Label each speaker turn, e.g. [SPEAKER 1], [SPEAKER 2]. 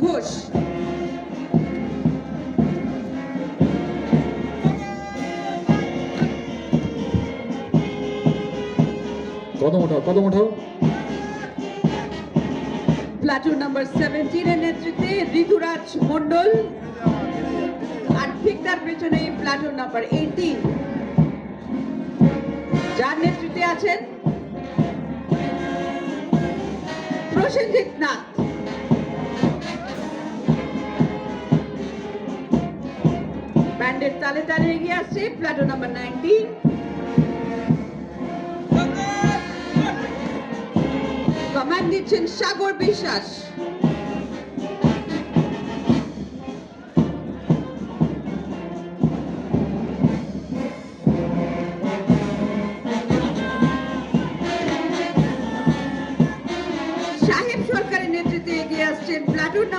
[SPEAKER 1] ঘোষ।
[SPEAKER 2] কদম ওঠাও।
[SPEAKER 1] Platoon number 17 এর নেতৃত্বে ঋতুরাজ মন্ডল, আর ঠিক তার পেছনে প্লাটুন নাম্বার 18 যার নেতৃত্বে আছেন প্রসেনজিৎ নাথ। ব্যান্ডের তালে তালে এগিয়ে আসছে প্লাটুন নাম্বার 19। কমান্ড দিচ্ছেন সাগর বিশ্বাস।